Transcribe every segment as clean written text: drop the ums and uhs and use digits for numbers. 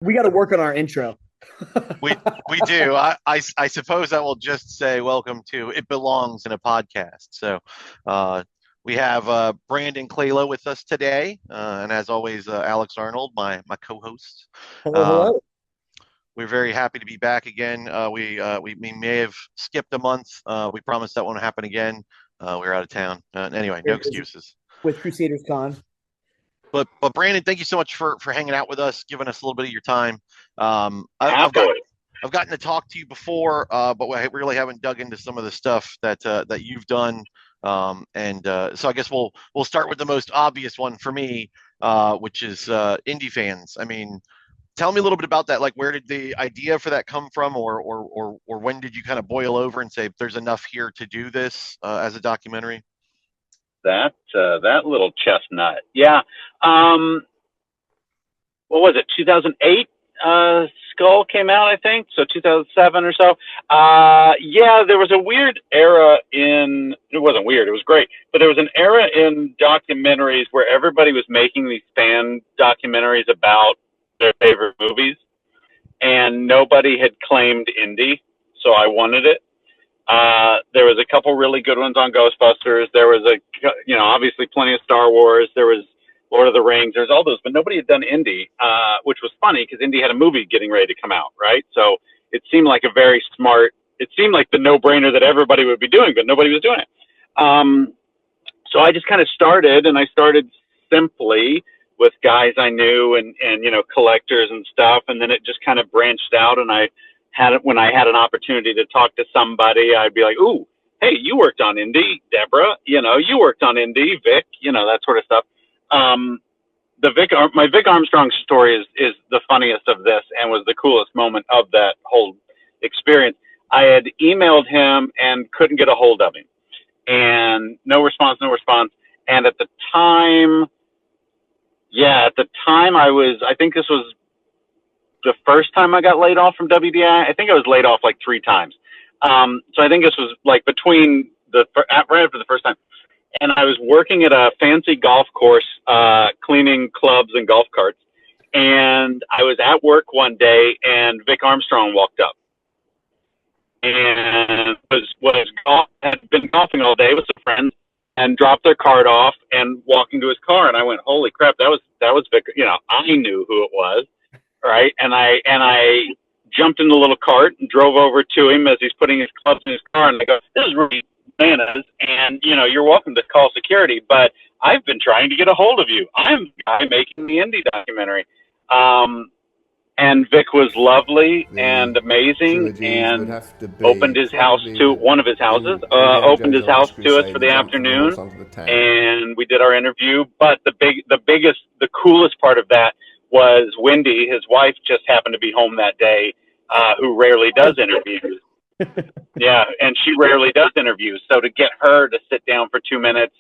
We got to work on our intro. We do. I suppose I will just say welcome to It Belongs in a Podcast. So we have Brandon Kleyla with us today, and as always, Alex Arnold, my co-host. Hello, Uh, hello. we're very happy to be back again. We may have skipped a month. We promise that won't happen again. We were out of town. Anyway, no Very busy excuses. with Crusaders Con. But Brandon, thank you so much for hanging out with us, giving us a little bit of your time. I've got Happily. I've gotten to talk to you before, but we really haven't dug into some of the stuff that you've done. So I guess we'll start with the most obvious one for me, which is Indy fans. I mean, tell me a little bit about that. Like, where did the idea for that come from, or when did you kind of boil over and say there's enough here to do this as a documentary? That little chestnut. Yeah. What was it? 2008. Skull came out, I think. So 2007 or so. Yeah, there was a weird era in. It wasn't weird. It was great. But there was an era in documentaries where everybody was making these fan documentaries about their favorite movies, and nobody had claimed Indy. So I wanted it. There was a couple really good ones on Ghostbusters. There was obviously plenty of Star Wars. There was Lord of the Rings. There's all those, but nobody had done Indy, which was funny because Indy had a movie getting ready to come out, right? So it seemed like it seemed like the no-brainer that everybody would be doing, but nobody was doing it. So I just kind of started, and I started simply with guys I knew and collectors and stuff, and then it just kind of branched out, and when I had an opportunity to talk to somebody, I'd be like, "Ooh, hey, you worked on Indy, Deborah. You worked on Indy, Vic. That sort of stuff." My Vic Armstrong story is the funniest of this and was the coolest moment of that whole experience. I had emailed him and couldn't get a hold of him, and no response. And at the time, I think this was the first time I got laid off from WDI. I think I was laid off like 3 times. So I think this was like between right after the first time. And I was working at a fancy golf course, cleaning clubs and golf carts. And I was at work one day, and Vic Armstrong walked up, and had been golfing all day with some friends, and dropped their cart off and walking to his car. And I went, "Holy crap, that was Vic." I knew who it was, right? And I jumped in the little cart and drove over to him as he's putting his clubs in his car. And I go, "This is really bananas, and you're welcome to call security, but I've been trying to get a hold of you. I'm the guy making the Indy documentary." And Vic was lovely and amazing, and opened his house to one of his houses, opened his house to us for the afternoon, and we did our interview. But the coolest part of that was Wendy, his wife, just happened to be home that day, who rarely does interviews. Yeah, and she rarely does interviews. So to get her to sit down for 2 minutes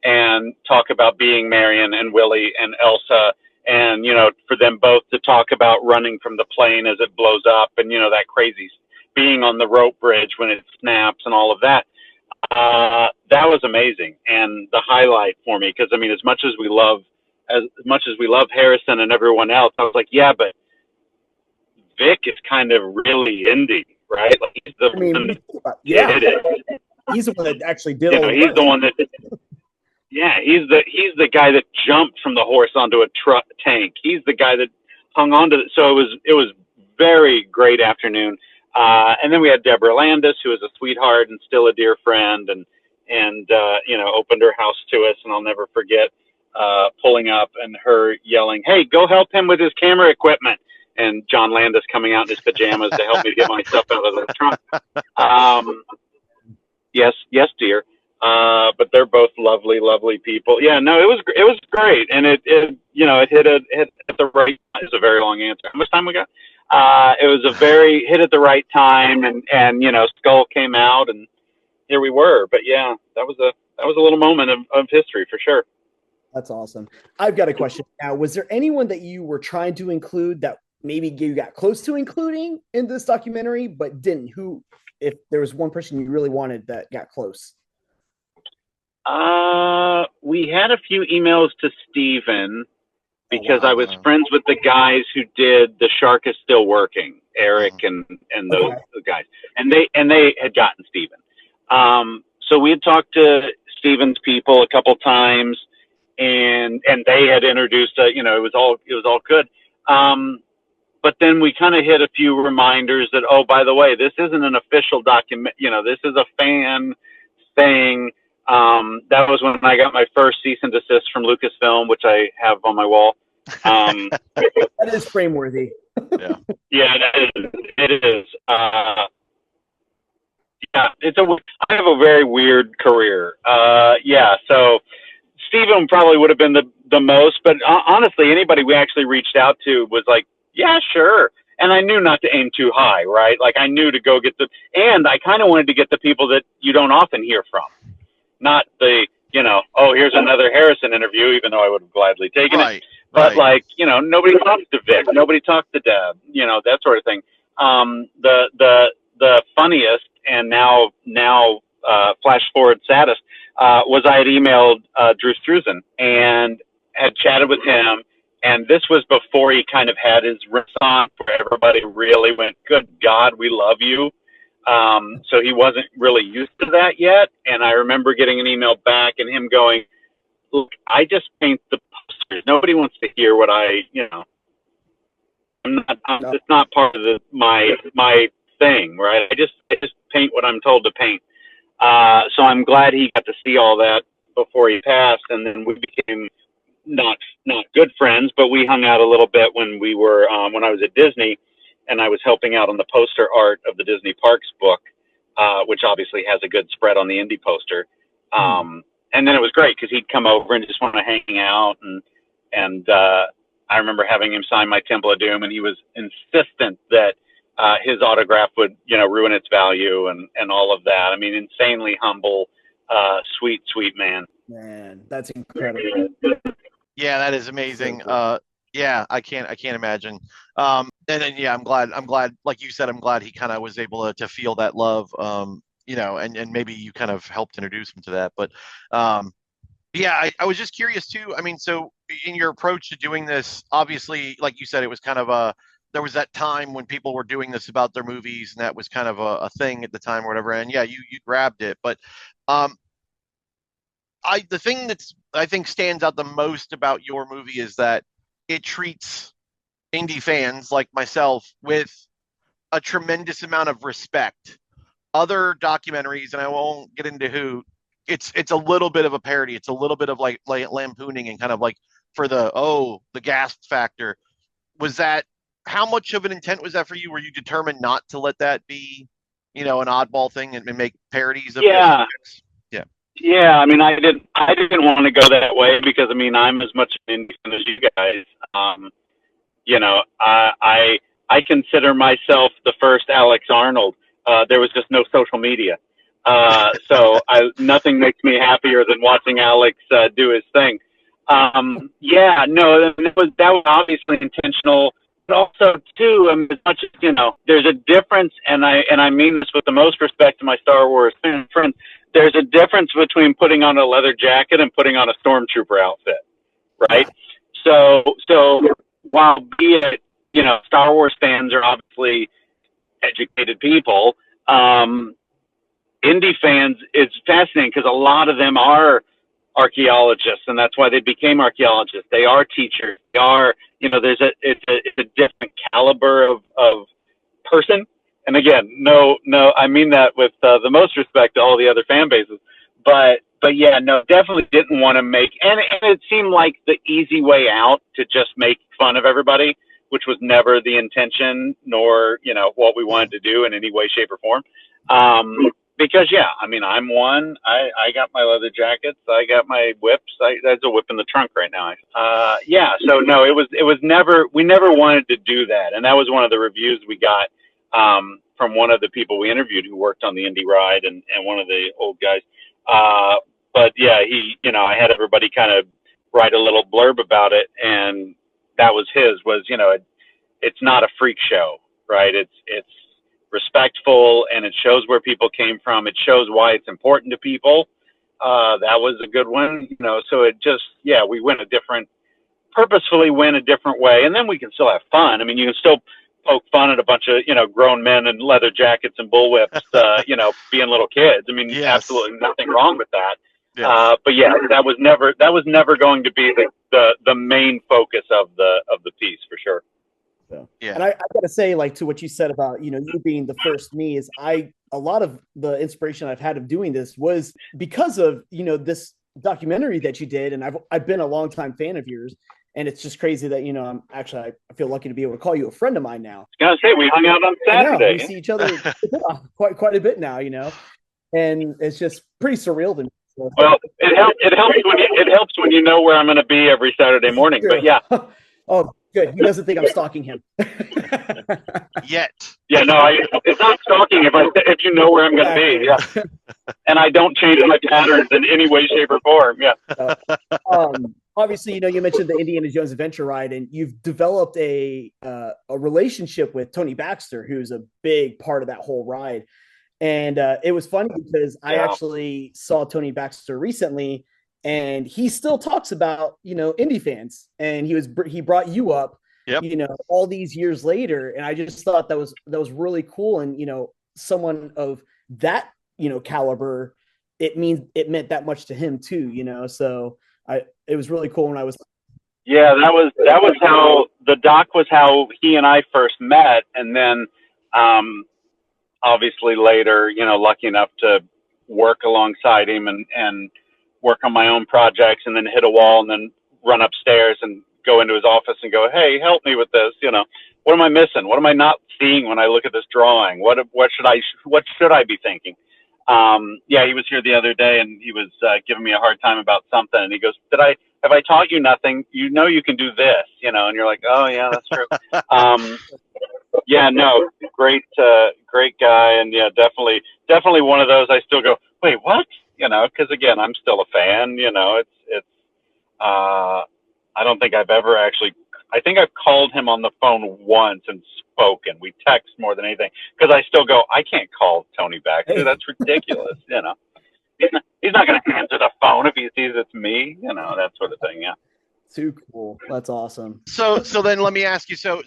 and talk about being Marion and Willie and Elsa, and for them both to talk about running from the plane as it blows up, and that crazy being on the rope bridge when it snaps and all of that, that was amazing and the highlight for me. Because as much as we love Harrison and everyone else, I was like, yeah, but Vic is kind of really indie, right? Like he's the one that did it. He's the one that actually did. He's the one that. Yeah, he's the guy that jumped from the horse onto a tank. He's the guy that hung on to it. So it was very great afternoon. And then we had Deborah Landis, who is a sweetheart and still a dear friend, and opened her house to us. And I'll never forget pulling up and her yelling, "Hey, go help him with his camera equipment!" And John Landis coming out in his pajamas to help me get my stuff out of the trunk. Yes, dear. But they're both lovely, lovely people. Yeah, no, it was great, and it hit at the right. It's a very long answer. How much time we got? It was hit at the right time, and Skull came out, and here we were. But yeah, that was a little moment of history for sure. That's awesome. I've got a question now. Was there anyone that you were trying to include that maybe you got close to including in this documentary, but didn't? If there was one person you really wanted that got close? We had a few emails to Steven, because wow, I was friends with the guys who did The Shark Is Still Working, Eric and those guys, and they had gotten Steven. So we had talked to Steven's people a couple times, and they had introduced, it was all good. But then we kind of hit a few reminders that, oh, by the way, this isn't an official document. This is a fan thing. That was when I got my first cease and desist from Lucasfilm, which I have on my wall. That is frame worthy. Yeah. Yeah, it is. Yeah, I have a very weird career. So Steven probably would have been the most, but honestly, anybody we actually reached out to was like, yeah, sure. And I knew not to aim too high, right? Like I knew to go get and I kind of wanted to get the people that you don't often hear from, not the, here's another Harrison interview, even though I would have gladly taken it. But nobody talks to Vic, nobody talks to Deb, that sort of thing. The funniest and now flash forward saddest was I had emailed Drew Struzan and had chatted with him. And this was before he kind of had his renaissance where everybody really went, good God, we love you. So he wasn't really used to that yet. And I remember getting an email back and him going, look, I just paint the posters. Nobody wants to hear what it's not part of my thing, right? I just paint what I'm told to paint. So I'm glad he got to see all that before he passed. And then we became not good friends, but we hung out a little bit when we were when I was at Disney, and I was helping out on the poster art of the Disney Parks book, which obviously has a good spread on the Indy poster. And then it was great because he'd come over and just want to hang out, and I remember having him sign my Temple of Doom, and he was insistent that his autograph would ruin its value and all of that. I mean, insanely humble, sweet man. Man, that's incredible. Yeah, that is amazing. Yeah, I can't imagine. And then, yeah, I'm glad, like you said, I'm glad he kind of was able to feel that love, and maybe you kind of helped introduce him to that. But, yeah, I was just curious too. I mean, so in your approach to doing this, obviously, like you said, it was kind of there was that time when people were doing this about their movies, and that was kind of a thing at the time or whatever. And yeah, you grabbed it. But, the thing that's I think stands out the most about your movie is that it treats Indy fans like myself with a tremendous amount of respect. Other documentaries, and I won't get into who, it's a little bit of a parody. It's a little bit of like lampooning and kind of like for the gasp factor. Was that, how much of an intent was that for you? Were you determined not to let that be, an oddball thing and make parodies of this? Yeah, I mean, I didn't want to go that way because I'm as much an Indy fan as you guys. I consider myself the first Alex Arnold. There was just no social media, so nothing makes me happier than watching Alex do his thing. That was obviously intentional, but also too, as much as there's a difference, and I mean this with the most respect to my Star Wars friends. There's a difference between putting on a leather jacket and putting on a stormtrooper outfit, right? Yeah. So while be it, Star Wars fans are obviously educated people, Indy fans, it's fascinating because a lot of them are archaeologists, and that's why they became archaeologists. They are teachers. They are, it's a different caliber of person. And again, no, I mean that with the most respect to all the other fan bases, but yeah, no, definitely didn't want to make, and it seemed like the easy way out to just make fun of everybody, which was never the intention, nor, what we wanted to do in any way, shape, or form. Because I'm one, I got my leather jackets, I got my whips, there's a whip in the trunk right now. So no, it was never, we never wanted to do that. And that was one of the reviews we got, from one of the people we interviewed who worked on the Indy ride and one of the old guys. But yeah, I had everybody kind of write a little blurb about it. And that was it's not a freak show, right? It's respectful, and it shows where people came from. It shows why it's important to people. That was a good one, so it just, we went a different purposefully went a different way, and then we can still have fun. I mean, you can still poke fun at a bunch of, grown men in leather jackets and bullwhips, being little kids. I mean, Yes. absolutely nothing wrong with that. Yes. But yeah, that was never going to be the main focus of the piece, for sure. So, Yeah. and I got to say, like, to what you said about, you being the first me, is a lot of the inspiration I've had of doing this was because of, this documentary that you did. And I've been a longtime fan of yours. And it's just crazy that, I feel lucky to be able to call you a friend of mine now. I was gonna say, we hung out on Saturday. We see each other quite a bit now, and it's just pretty surreal to me. So. Well, it helps when you know where I'm going to be every Saturday morning. Sure. But yeah. Oh, good. He doesn't think I'm stalking him. Yet. Yeah, no, it's not stalking if you know where I'm going to be. Yeah. And I don't change my patterns in any way, shape, or form. Yeah. Obviously, you mentioned the Indiana Jones adventure ride, and you've developed a relationship with Tony Baxter, who's a big part of that whole ride. And it was funny because I actually saw Tony Baxter recently, and he still talks about, Indy fans, and he brought you up, all these years later. And I just thought that was really cool. And, someone of that, caliber, it meant that much to him too, so it was really cool when I was. Yeah, that was how the doc was how he and I first met. And then, obviously later, lucky enough to work alongside him and work on my own projects, and then hit a wall and then run upstairs and go into his office and go, "Hey, help me with this. What am I missing? What am I not seeing when I look at this drawing? What should I be thinking?" He was here the other day, and he was giving me a hard time about something. And he goes, have I taught you nothing? You can do this, and you're like, oh yeah, that's true. Yeah, no, great guy. And yeah, definitely one of those I still go, wait, what? Cause again, I'm still a fan, I don't think I've ever I think I've called him on the phone once and spoken. We text more than anything, because I still go, I can't call Tony Baxter. That's ridiculous. He's not going to answer the phone if he sees it's me. That sort of thing. Yeah. Too cool. That's awesome. So then let me ask you. So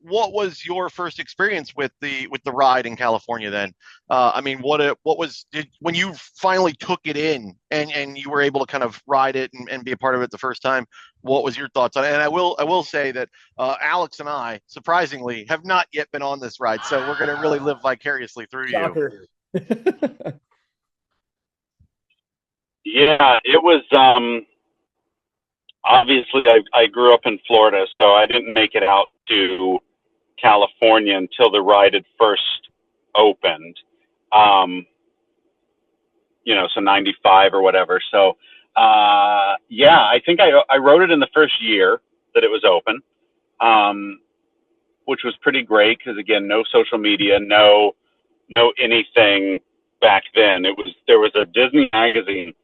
what was your first experience with the ride in California then? I mean, when you finally took it in and you were able to kind of ride it and be a part of it the first time, what was your thoughts on it? And I will say that Alex and I, surprisingly, have not yet been on this ride, so we're going to really live vicariously through Shocker. you. Yeah, it was. Obviously, I grew up in Florida, so I didn't make it out to California until the ride had first opened. So 95 or whatever. So, I think I wrote it in the first year that it was open, which was pretty great because, again, no social media, no anything back then. There was a Disney magazine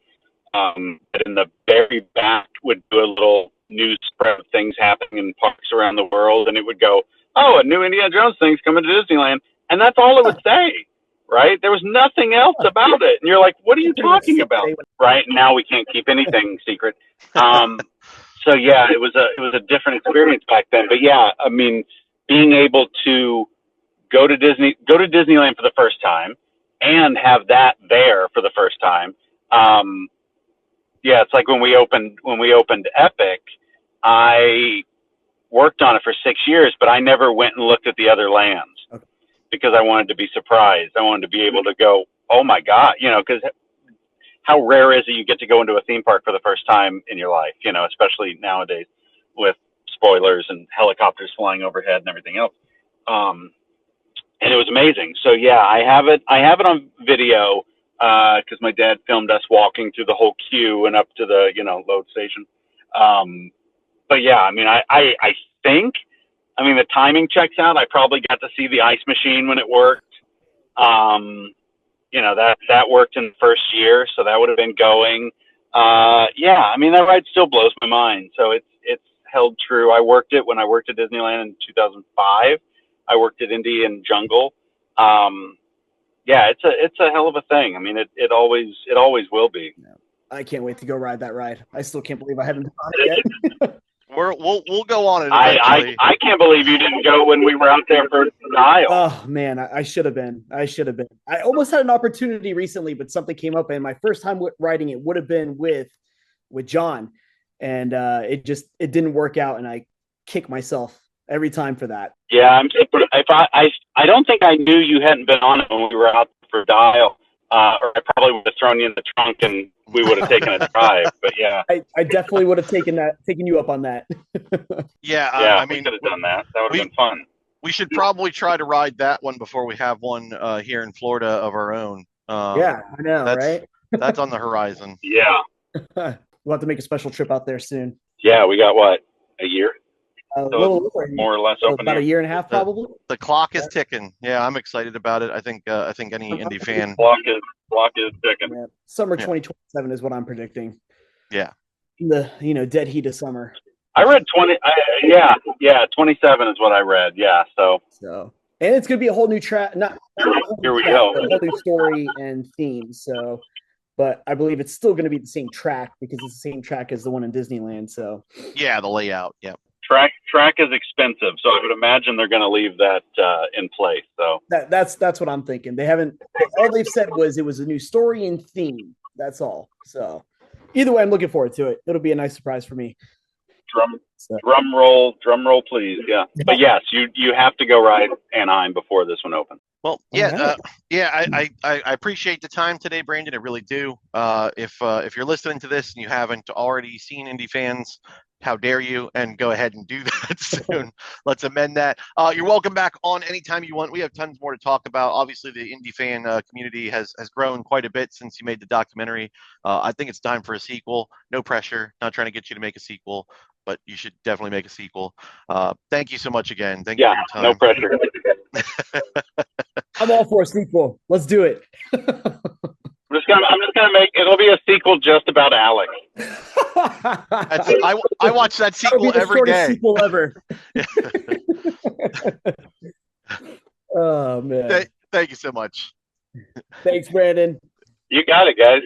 that in the very back would do a little news spread of things happening in parks around the world, and it would go, "Oh, a new Indiana Jones thing's coming to Disneyland," and that's all it would say. Right? There was nothing else about it, and you're like, "What are you talking about?" Right? Now we can't keep anything secret. So yeah, it was a different experience back then. But yeah, I mean, being able to go to Disneyland for the first time and have that there for the first time. Yeah, it's like when we opened Epic, I worked on it for 6 years, but I never went and looked at the other lands because I wanted to be surprised. I wanted to be able to go, oh my God, because how rare is it you get to go into a theme park for the first time in your life, especially nowadays with spoilers and helicopters flying overhead and everything else. And it was amazing. So yeah, I have it on video. Because my dad filmed us walking through the whole queue and up to the, load station. But yeah, I mean, I think, the timing checks out. I probably got to see the ice machine when it worked. That worked in the first year, so that would have been going. That ride still blows my mind. So it's held true. I worked it when I worked at Disneyland in 2005. I worked at Indy and Jungle. Yeah, it's a hell of a thing. I mean, it always will be. I can't wait to go ride that ride. I still can't believe I haven't done it yet. We'll go on it I eventually. I can't believe you didn't go when we were out there for Dial. Oh man, I should have been. I should have been. I almost had an opportunity recently, but something came up, and my first time riding it would have been with John, and it didn't work out, and I kick myself every time for that. Yeah, if I don't think I knew you hadn't been on it when we were out for Dial, or I probably would have thrown you in the trunk and we would have taken a drive. But yeah, I definitely would have taken you up on that. Yeah, I mean, we could have done that. That would have been fun. We should probably try to ride that one before we have one here in Florida of our own. Yeah, I know, right? That's on the horizon. Yeah. We'll have to make a special trip out there soon. Yeah, we got what, a year? A little more or less open. About a year and a half, probably. The clock is ticking. Yeah, I'm excited about it. I think any Indy fan. Clock is ticking. Yeah. Summer 2027 is what I'm predicting. Yeah. The dead heat of summer. I read 20. 27 is what I read. Yeah, so and it's gonna be a whole new track. Here we go. A whole new story and theme. So, but I believe it's still gonna be the same track because it's the same track as the one in Disneyland. So yeah, the layout. Yeah. Track is expensive, so I would imagine they're going to leave that in place. So that's what I'm thinking. They haven't. All they've said was it was a new story and theme. That's all. So either way, I'm looking forward to it. It'll be a nice surprise for me. Drum roll, please. Yeah, but yes, you have to go ride Anaheim before this one opens. Well, yeah, I appreciate the time today, Brandon. I really do. If you're listening to this and you haven't already seen Indy Fans, how dare you? And go ahead and do that soon. Let's amend that. You're welcome back on anytime you want. We have tons more to talk about. Obviously, the Indy fan community has grown quite a bit since you made the documentary. I think it's time for a sequel. No pressure. Not trying to get you to make a sequel, but you should definitely make a sequel. Thank you so much again. Thank you for your time. No pressure. I'm all for a sequel. Let's do it. I'm just gonna make it'll be a sequel just about Alex. I watch that sequel every day. Sequel ever. Oh man! Thank you so much. Thanks, Brandon. You got it, guys.